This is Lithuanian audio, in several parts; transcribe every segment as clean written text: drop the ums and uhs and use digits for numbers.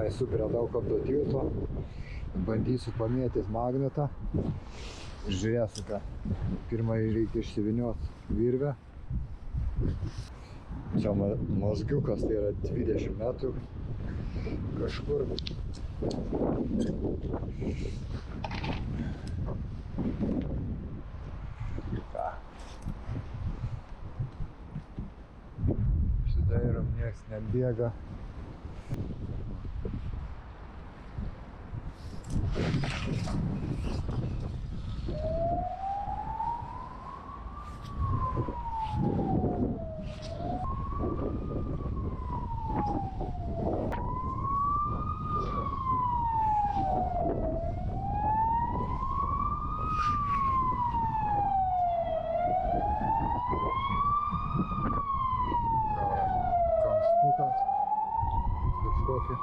Esu prie Daukanto tilto, bandysiu pamėtyti magnetą ir žiūrėsiu, ką pirmai reikia išsivynioti virvę. Čia mazgiukas, tai yra 20 metrų kažkur. Apsidairom, nieks nebėga. Kamštukas kažkokį.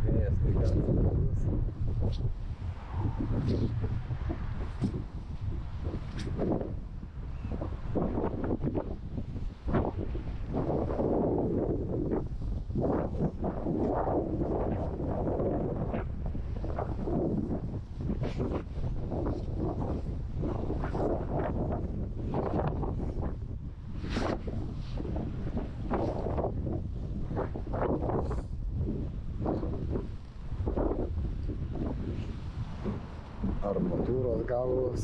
Vėjas tai gal stiprus. Armatūros gabalas.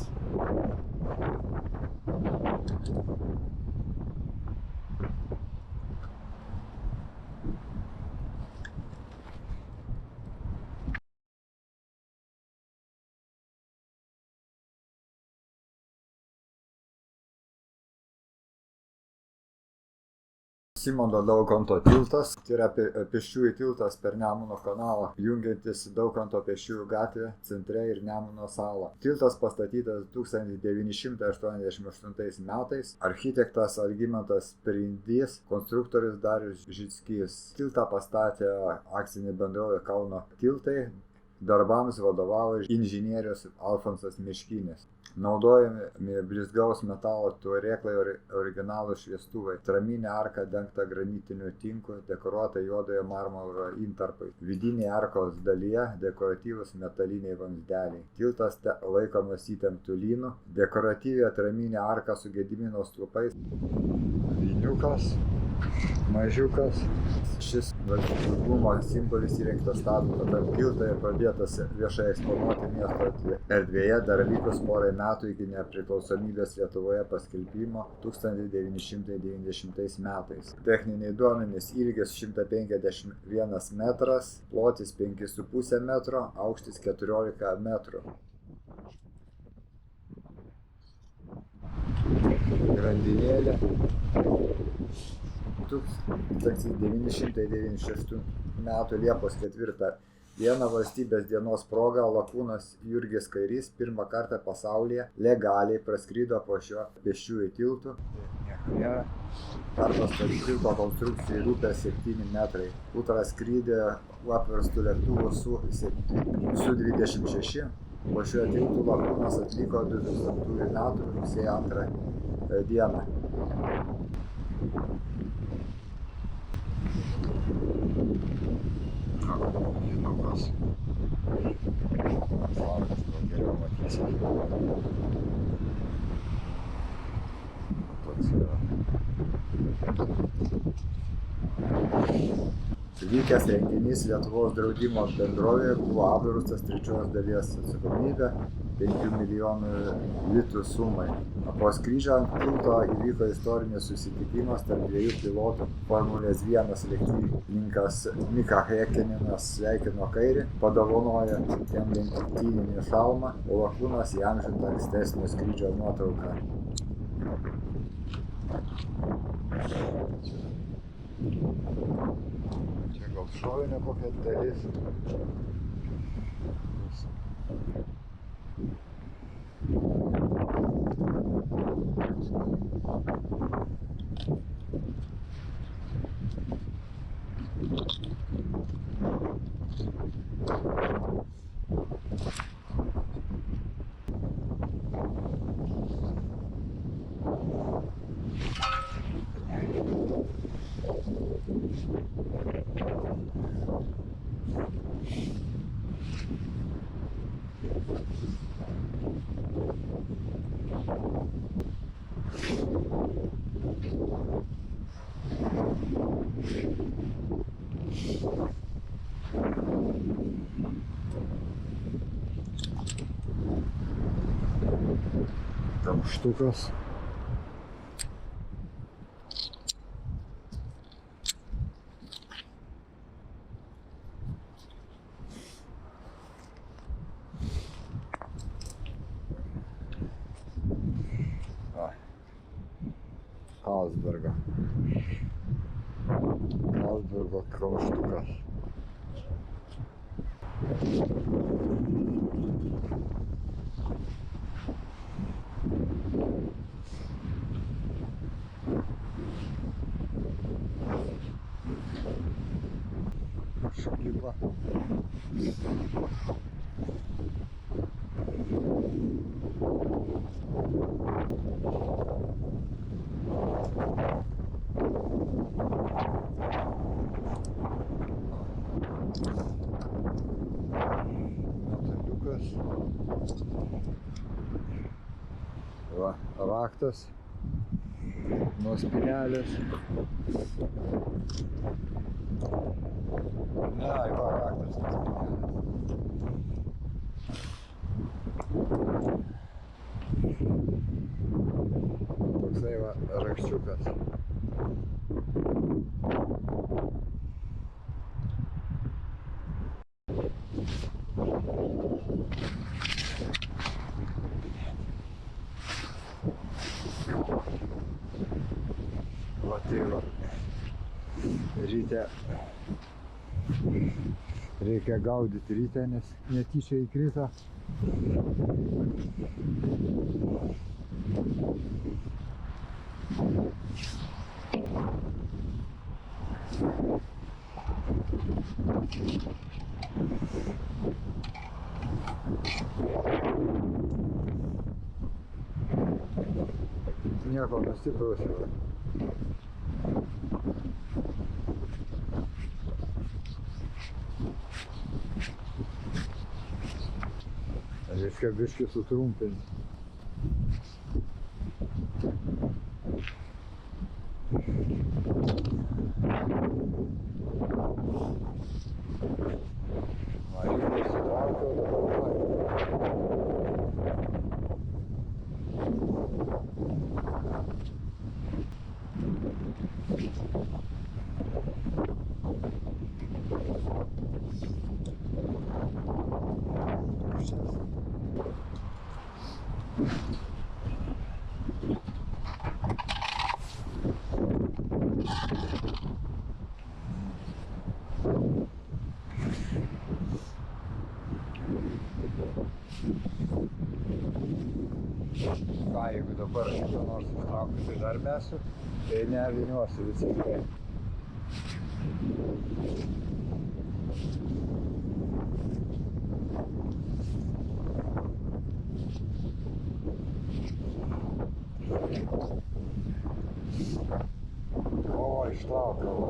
Simono Daukanto tiltas, tai yra pėsčiųjų tiltas per Nemuno kanalą, jungiantis Daukanto pėsčiųjų gatvę centre ir Nemuno salą. Tiltas pastatytas 1988 metais, architektas Algimantas Prindys, konstruktorius Darius Žickys. Tiltą pastatė akcinė bendrovė Kauno tiltai, darbams vadovavo inžinierius Alfonsas Miškinis. Naudojami blizgaus metalo turėklai, originalūs šviestuvai, traminė arka dengta granitiniu tinku, dekoruota juodojo marmuro intarpai. Vidinėje arkos dalyje dekoratyvūs metaliniai vamzdeliai. Tiltas laikomas įtemptų lynų, dekoratyvi atraminė arka su Gedimino stulpais. Viniukas, mažiukas. Šis valstybingumo simbolis įrengtas statant tarp tiltą ir pradėtas viešai eksponuoti miesto erdvėje dar likus porai metų iki nepriklausomybės Lietuvoje paskelbimo 1990 metais. Techniniai duomenys: ilgis 151 metras, plotis 5,5 metro, aukštis 14 metrų. Grandinėlė. 1996 m. Liepos 4 dieną valstybės dienos proga lakūnas Jurgis Kairys pirmą kartą pasaulyje legaliai praskrido po šiuo pėsčiųjų tiltu. Kartos tarp tilto konstrukcijų ir upės 7 metrai. Ultra skrydį apverstų lėktuvų Su-26. Po šiuo tiltu lakūnas atliko 2000 metų rugsėjo 2 dieną. Vinukas. Lankas gal geriau matysi. Toks yra. Įvykęs renginys Lietuvos draudimo bendrovėje buvo apdraustas 3 dalies atsakomybė 5 milijonų litų sumai. Po skrydžio ant tilto įvyko istorinis susitikimas tarp 2 pilotų. Formulės 1 lenktynininkas Mika Häkkinen sveikino kairį, padovanojo jam lenktyninį šalmą, o lakūnas įamžino ankstesnio skrydžio nuotrauką. Čia gal šovinė kokia dalis. Tam štukas. Carlsbergo krauštukas. Šalyba. Va, raktas nuo spynelės. Ne, va, raktas nuo spynelės. Toksai va, rakščiukas. Va tai va, ryte reikia gaudyti ryte, nes netyčia įkrito. Nieko nustiprus jau. Reikia biškį sutrumpinti. Marinai sutraukiau, dabar ką, jeigu dabar ko nors ištrauksiu, tai dar mesiu, tai neviniuosiu visiškai. O, ištraukiau va.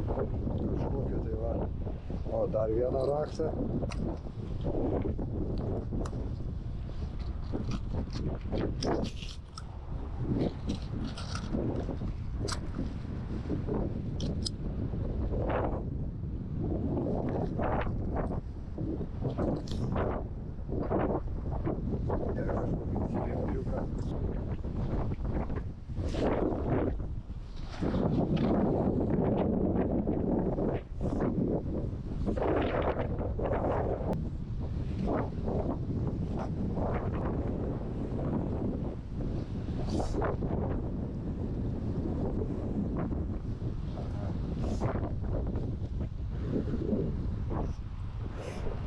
Kažkokia tai va. O, dar vieną raktą.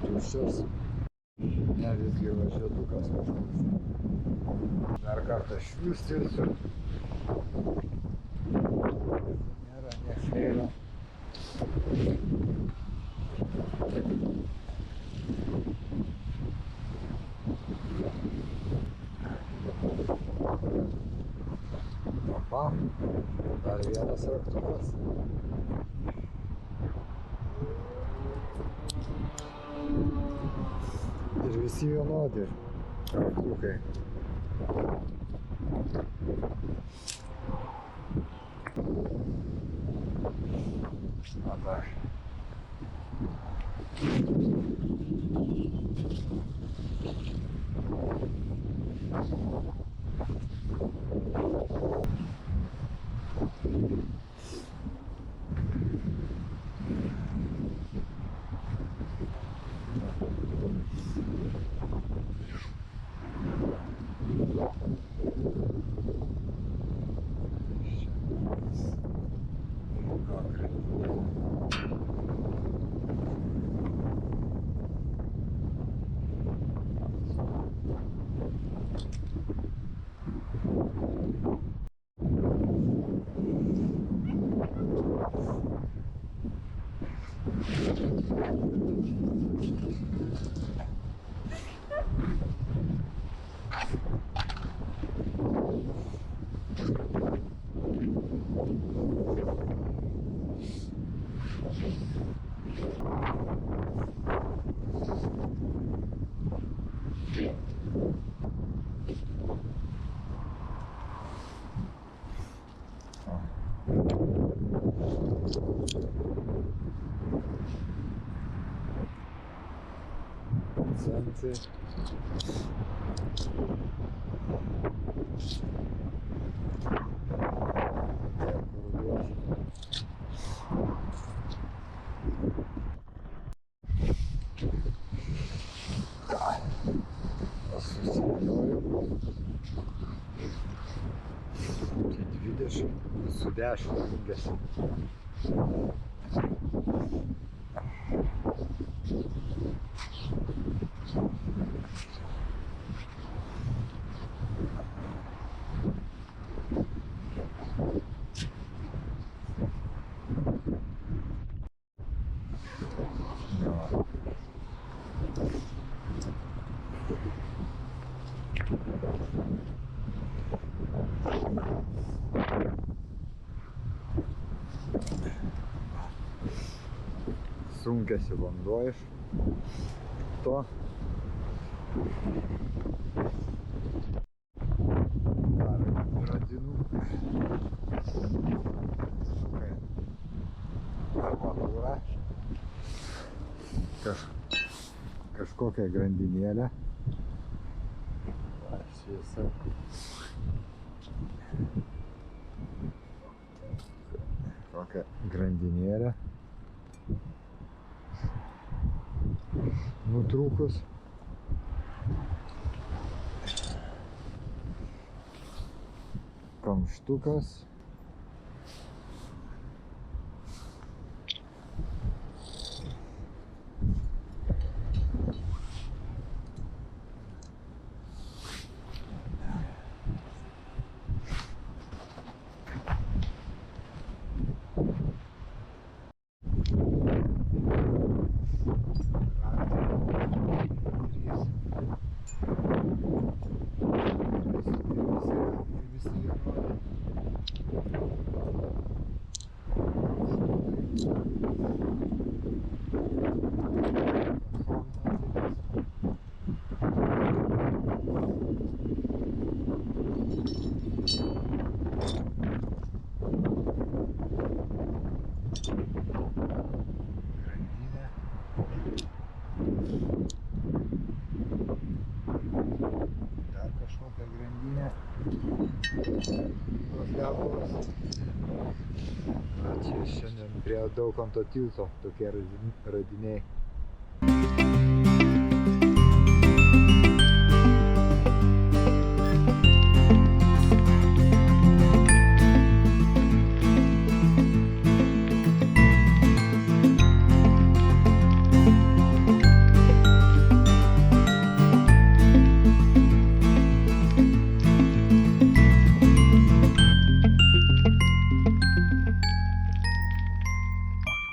Tuščias. Ne, visgi važiuotukas kažkoks. Dar kartą šviustelsiu. Nėra, nieks neina. Opa, dar vienas raktukas. Ir visi vienodi raktukai. A dar. Centy. Aš susidėliojau. Čia 20 su 10 jungiasi. Sunkiasi vanduo iš to. Dar radinų. Armatūra. Kažkokia grandinėlė. Šviesa. Kokia grandinėlė. Nutrūkus. Kamštukas. Neapolis. Čia šiandien prie Daukanto tilto tokie radiniai.